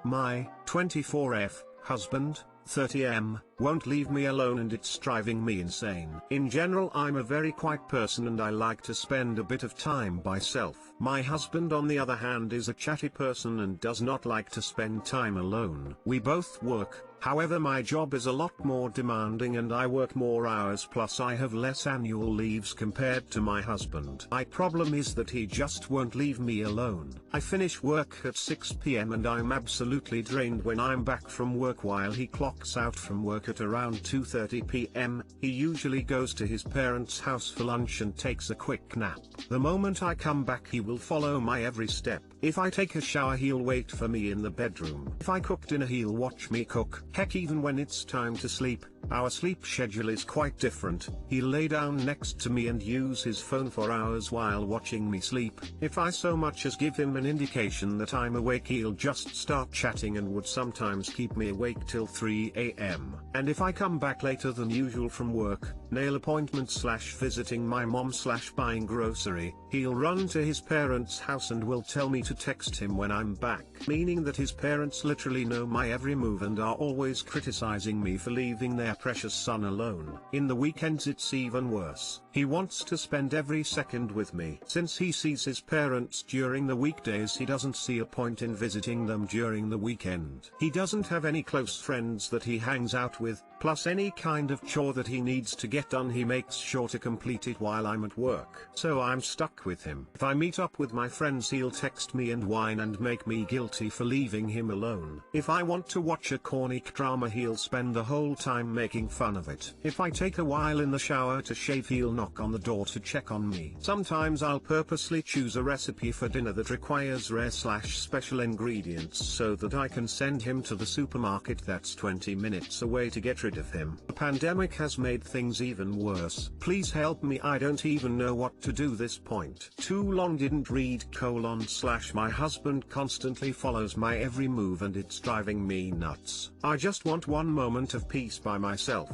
My 24F husband, 30M, won't leave me alone and it's driving me insane. In general, I'm a very quiet person and I like to spend a bit of time by myself. My husband on the other hand is a chatty person and does not like to spend time alone. We both work, however my job is a lot more demanding and I work more hours plus I have less annual leaves compared to my husband. My problem is that he just won't leave me alone. I finish work at 6 p.m. and I'm absolutely drained when I'm back from work while he clocks out from work at around 2:30 p.m. He usually goes to his parents' house for lunch and takes a quick nap. The moment I come back he will follow my every step. If I take a shower he'll wait for me in the bedroom. If I cook dinner he'll watch me cook. Heck, even when it's time to sleep, our sleep schedule is quite different. He'll lay down next to me and use his phone for hours while watching me sleep. If I so much as give him an indication that I'm awake he'll just start chatting and would sometimes keep me awake till 3 a.m. And if I come back later than usual from work, nail appointment / visiting my mom / buying grocery, he'll run to his parents' house and will tell me to text him when I'm back. Meaning that his parents literally know my every move and are always criticizing me for leaving their precious son alone. In the weekends it's even worse. He wants to spend every second with me. Since he sees his parents during the weekdays he doesn't see a point in visiting them during the weekend. He doesn't have any close friends that he hangs out with, plus any kind of chore that he needs to get done he makes sure to complete it while I'm at work. So I'm stuck with him. If I meet up with my friends he'll text me and whine and make me guilty for leaving him alone. If I want to watch a corny drama he'll spend the whole time making fun of it. If I take a while in the shower to shave he'll knock on the door to check on me. Sometimes I'll purposely choose a recipe for dinner that requires rare / special ingredients so that I can send him to the supermarket that's 20 minutes away to get rid of him. The pandemic has made things even worse. Please help me, I don't even know what to do this point. Too long didn't read / my husband constantly follows my every move and it's driving me nuts. I just want one moment of peace by myself.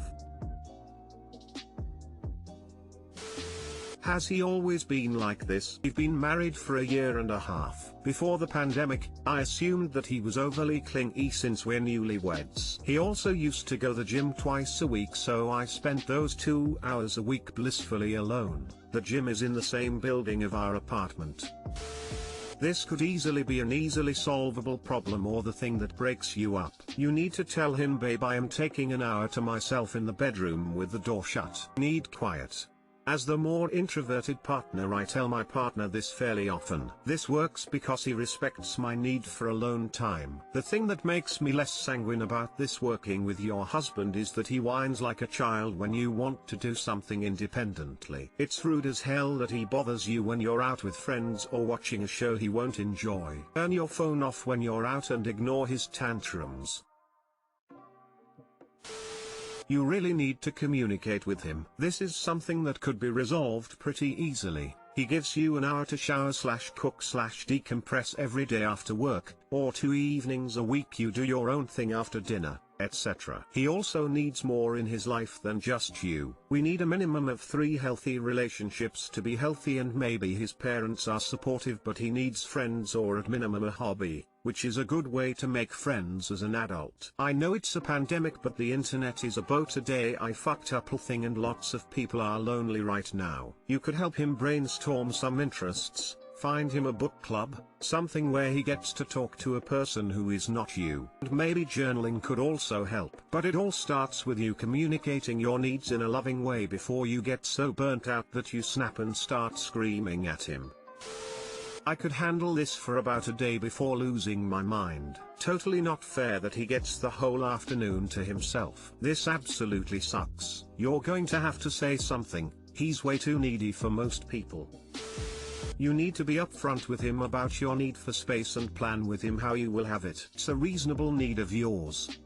Has he always been like this? We've been married for a year and a half. Before the pandemic, I assumed that he was overly clingy since we're newlyweds. He also used to go to the gym twice a week, so I spent those 2 hours a week blissfully alone. The gym is in the same building of our apartment. This could easily be an easily solvable problem or the thing that breaks you up. You need to tell him, babe, I am taking an hour to myself in the bedroom with the door shut. Need quiet. As the more introverted partner, I tell my partner this fairly often. This works because he respects my need for alone time. The thing that makes me less sanguine about this working with your husband is that he whines like a child when you want to do something independently. It's rude as hell that he bothers you when you're out with friends or watching a show he won't enjoy. Turn your phone off when you're out and ignore his tantrums. You really need to communicate with him. This is something that could be resolved pretty easily. He gives you an hour to shower / cook / decompress every day after work, or 2 evenings a week you do your own thing after dinner, etc. He also needs more in his life than just you. We need a minimum of 3 healthy relationships to be healthy, and maybe his parents are supportive but he needs friends or at minimum a hobby, which is a good way to make friends as an adult. I know it's a pandemic but the internet is about a day I fucked up thing and lots of people are lonely right now. You could help him brainstorm some interests. Find him a book club, something where he gets to talk to a person who is not you. And maybe journaling could also help. But it all starts with you communicating your needs in a loving way before you get so burnt out that you snap and start screaming at him. I could handle this for about a day before losing my mind. Totally not fair that he gets the whole afternoon to himself. This absolutely sucks. You're going to have to say something. He's way too needy for most people. You need to be upfront with him about your need for space and plan with him how you will have it. It's a reasonable need of yours.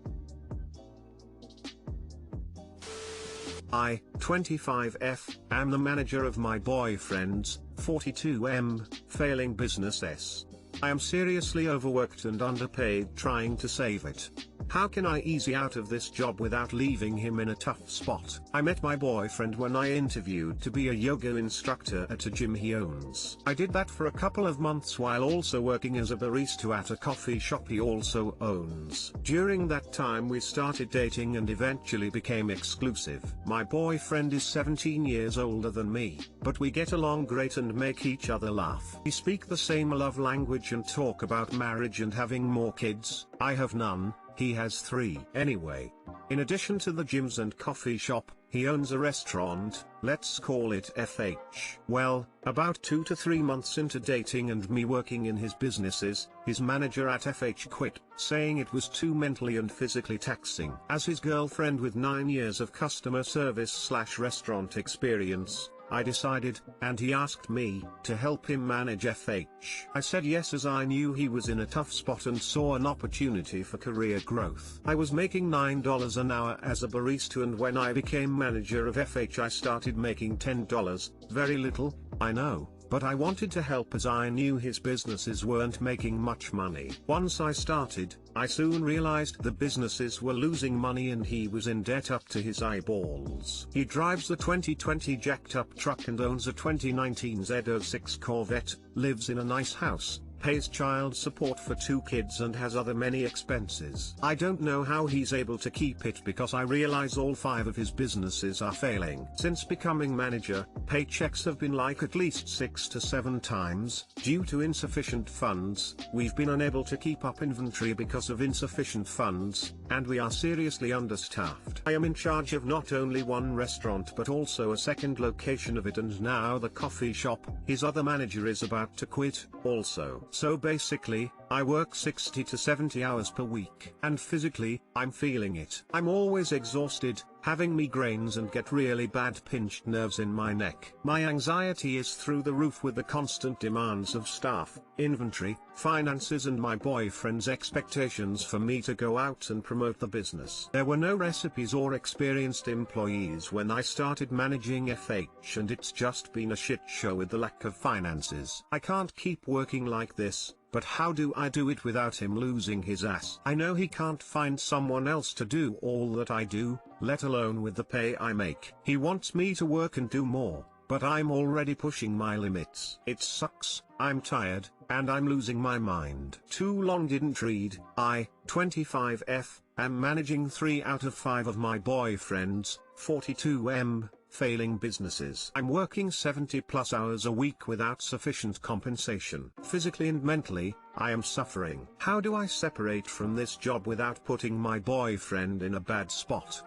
I, 25F, am the manager of my boyfriend's, 42M, failing business. I am seriously overworked and underpaid trying to save it. How can I ease out of this job without leaving him in a tough spot? I met my boyfriend when I interviewed to be a yoga instructor at a gym he owns. I did that for a couple of months while also working as a barista at a coffee shop he also owns. During that time we started dating and eventually became exclusive. My boyfriend is 17 years older than me, but we get along great and make each other laugh. We speak the same love language and talk about marriage and having more kids. I have none, he has 3. Anyway, in addition to the gyms and coffee shop, he owns a restaurant, let's call it FH. Well, about 2 to 3 months into dating and me working in his businesses, his manager at FH quit, saying it was too mentally and physically taxing. As his girlfriend with 9 years of customer service/restaurant experience, I decided, and he asked me, to help him manage FH. I said yes as I knew he was in a tough spot and saw an opportunity for career growth. I was making $9 an hour as a barista, and when I became manager of FH I started making $10, very little, I know. But I wanted to help as I knew his businesses weren't making much money. Once I started, I soon realized the businesses were losing money and he was in debt up to his eyeballs. He drives the 2020 jacked up truck and owns a 2019 Z06 Corvette, lives in a nice house, pays child support for 2 kids and has other many expenses. I don't know how he's able to keep it because I realize all 5 of his businesses are failing. Since becoming manager, paychecks have been like at least 6 to 7 times. Due to insufficient funds, we've been unable to keep up inventory because of insufficient funds, and we are seriously understaffed. I am in charge of not only one restaurant but also a second location of it and now the coffee shop. His other manager is about to quit, also. So basically, I work 60 to 70 hours per week. And physically, I'm feeling it. I'm always exhausted, having migraines and get really bad pinched nerves in my neck. My anxiety is through the roof with the constant demands of staff, inventory, finances and my boyfriend's expectations for me to go out and promote the business. There were no recipes or experienced employees when I started managing FH, and it's just been a shit show with the lack of finances. I can't keep working like this. But how do I do it without him losing his ass? I know he can't find someone else to do all that I do, let alone with the pay I make. He wants me to work and do more, but I'm already pushing my limits. It sucks, I'm tired, and I'm losing my mind. Too long didn't read. I, 25F, am managing 3 out of 5 of my boyfriend's, 42M, failing businesses. I'm working 70+ hours a week without sufficient compensation. Physically and mentally, I am suffering. How do I separate from this job without putting my boyfriend in a bad spot?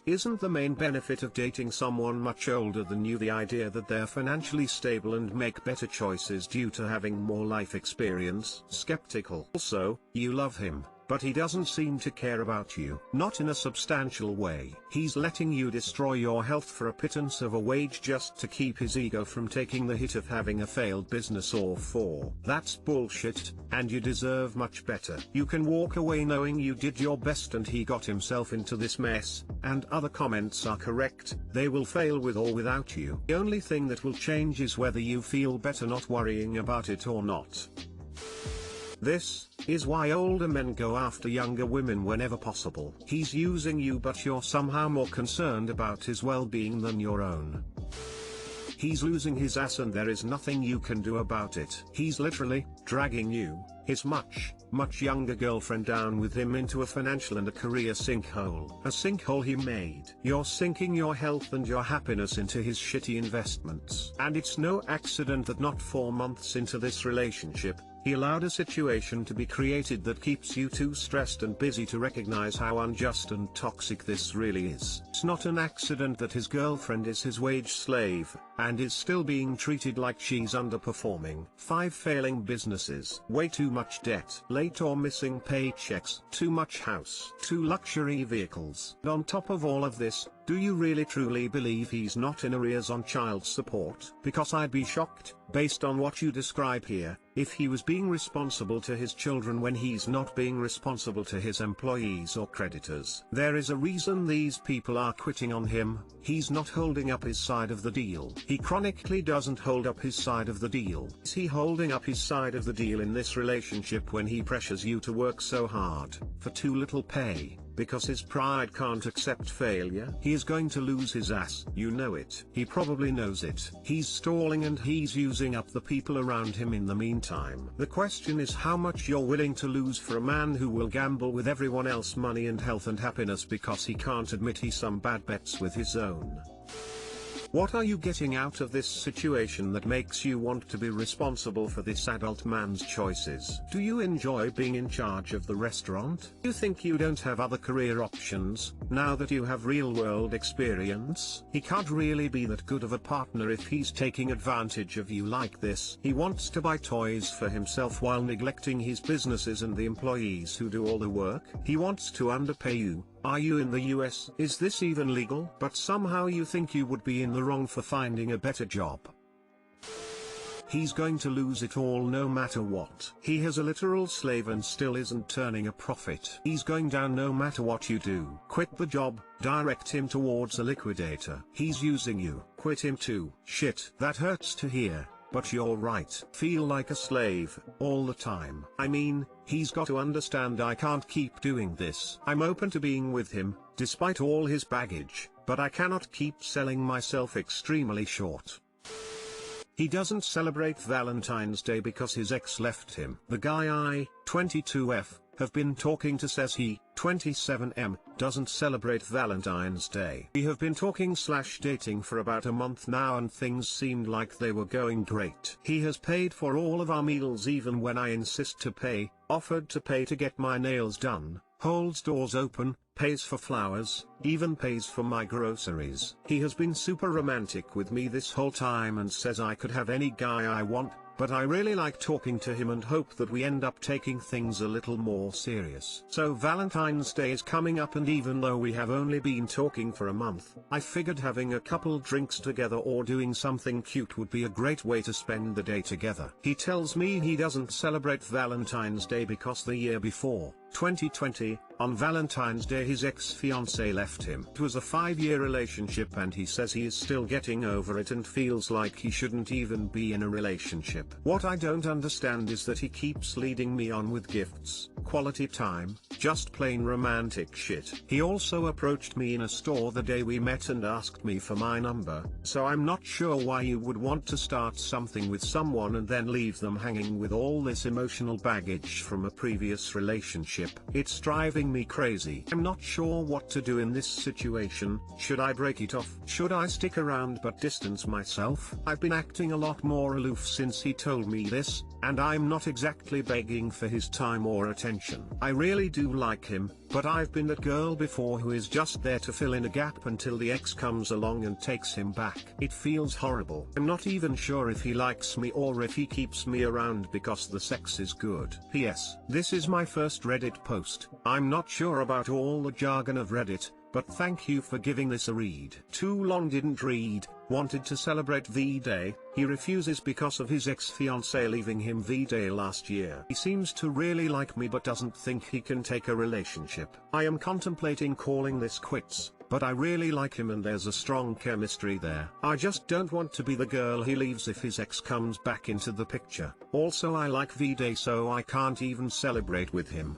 Isn't the main benefit of dating someone much older than you the idea that they're financially stable and make better choices due to having more life experience? Skeptical. Also, you love him, but he doesn't seem to care about you. Not in a substantial way. He's letting you destroy your health for a pittance of a wage just to keep his ego from taking the hit of having a failed business or 4. That's bullshit, and you deserve much better. You can walk away knowing you did your best and he got himself into this mess, and other comments are correct, they will fail with or without you. The only thing that will change is whether you feel better not worrying about it or not. This is why older men go after younger women whenever possible. He's using you, but you're somehow more concerned about his well-being than your own. He's losing his ass and there is nothing you can do about it. He's literally dragging you, his much younger girlfriend, down with him into a financial and a career sinkhole. A sinkhole he made. You're sinking your health and your happiness into his shitty investments. And it's no accident that not 4 months into this relationship, he allowed a situation to be created that keeps you too stressed and busy to recognize how unjust and toxic this really is. It's not an accident that his girlfriend is his wage slave, and is still being treated like she's underperforming. 5 failing businesses. Way too much debt. Late or missing paychecks. Too much house. 2 luxury vehicles. And on top of all of this, do you really truly believe he's not in arrears on child support? Because I'd be shocked, based on what you describe here. if he was being responsible to his children when he's not being responsible to his employees or creditors. There is a reason these people are quitting on him. He's not holding up his side of the deal. He chronically doesn't hold up his side of the deal. Is he holding up his side of the deal in this relationship when he pressures you to work so hard for too little pay? Because his pride can't accept failure? He is going to lose his ass. You know it. He probably knows it. He's stalling and he's using up the people around him in the meantime. The question is how much you're willing to lose for a man who will gamble with everyone else's money and health and happiness because he can't admit he's some bad bets with his own. What are you getting out of this situation that makes you want to be responsible for this adult man's choices? Do you enjoy being in charge of the restaurant? Do you think you don't have other career options, now that you have real-world experience? He can't really be that good of a partner if he's taking advantage of you like this. He wants to buy toys for himself while neglecting his businesses and the employees who do all the work. He wants to underpay you. Are you in the US? Is this even legal? But somehow you think you would be in the wrong for finding a better job. He's going to lose it all no matter what. He has a literal slave and still isn't turning a profit. He's going down no matter what you do. Quit the job, direct him towards a liquidator. He's using you. Quit him too. Shit, that hurts to hear. But you're right. Feel like a slave, all the time. I mean, he's got to understand I can't keep doing this. I'm open to being with him, despite all his baggage, but I cannot keep selling myself extremely short. He doesn't celebrate Valentine's Day because his ex left him. The guy I, 22F, have been talking to says he, 27M, doesn't celebrate Valentine's Day. We have been talking/dating for about a month now and things seemed like they were going great. He has paid for all of our meals even when I insist to pay, offered to pay to get my nails done, holds doors open, pays for flowers, even pays for my groceries. He has been super romantic with me this whole time and says I could have any guy I want, but I really like talking to him and hope that we end up taking things a little more serious. So Valentine's Day is coming up and even though we have only been talking for a month, I figured having a couple drinks together or doing something cute would be a great way to spend the day together. He tells me he doesn't celebrate Valentine's Day because the year before, 2020, on Valentine's Day his ex-fiancée left him. It was a 5-year relationship and he says he is still getting over it and feels like he shouldn't even be in a relationship. What I don't understand is that he keeps leading me on with gifts, quality time, just plain romantic shit. He also approached me in a store the day we met and asked me for my number, so I'm not sure why you would want to start something with someone and then leave them hanging with all this emotional baggage from a previous relationship. It's driving me crazy. I'm not sure what to do in this situation. Should I break it off? Should I stick around but distance myself? I've been acting a lot more aloof since he told me this, and I'm not exactly begging for his time or attention. I really do like him, but I've been that girl before who is just there to fill in a gap until the ex comes along and takes him back. It feels horrible. I'm not even sure if he likes me or if he keeps me around because the sex is good. P.S. This is my first Reddit post. I'm not sure about all the jargon of Reddit, but thank you for giving this a read. Too long didn't read. Wanted to celebrate V-Day, he refuses because of his ex-fiancée leaving him V-Day last year. He seems to really like me but doesn't think he can take a relationship. I am contemplating calling this quits, but I really like him and there's a strong chemistry there. I just don't want to be the girl he leaves if his ex comes back into the picture. Also I like V-Day so I can't even celebrate with him.